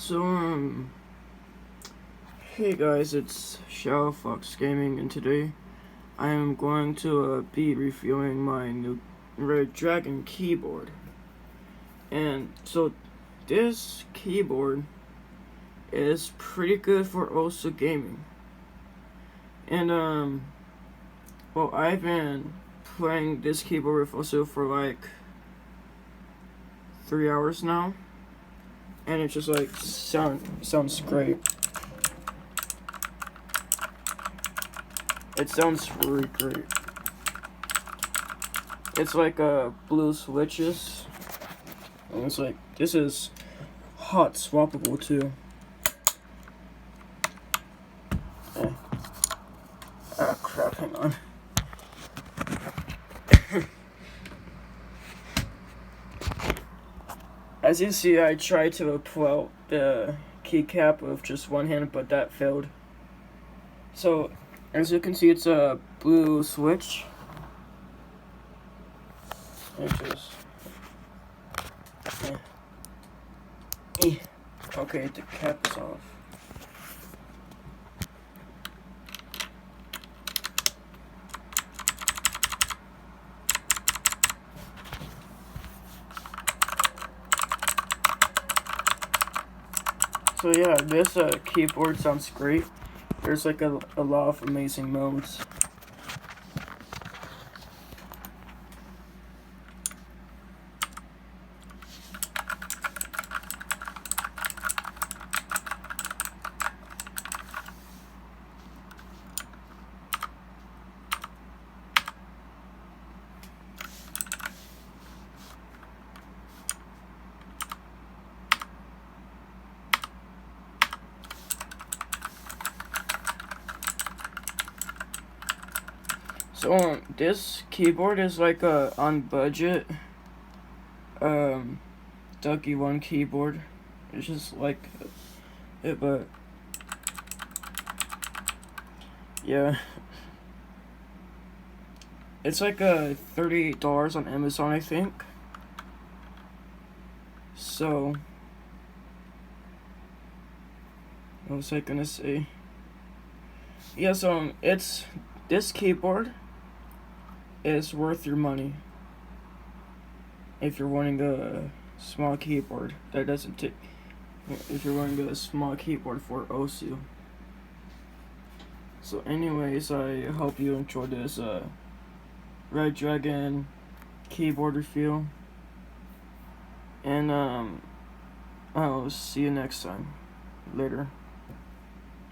So, hey guys, it's Shadow Fox Gaming, and today I am going to be reviewing my new Redragon keyboard. And so, this keyboard is pretty good for also gaming. And, well, I've been playing this keyboard with also for like 3 hours now. And it just like sounds great. It sounds really great. It's like blue switches, and it's like this is hot swappable too. Ah crap! Hang on. As you see, I tried to pull out the keycap with just one hand, but that failed. So, as you can see, it's a blue switch. Okay, the cap is off. So yeah, this keyboard sounds great. There's like a lot of amazing modes. So this keyboard is like a on budget Ducky One keyboard. It's just like it, but yeah, it's like $38 on Amazon, I think. So what was I gonna say? Yeah, so it's this keyboard is worth your money if you're wanting a small keyboard that doesn't take. If you're wanting a small keyboard for OSU. So, anyways, I hope you enjoyed this Redragon keyboard review, and I'll see you next time. Later.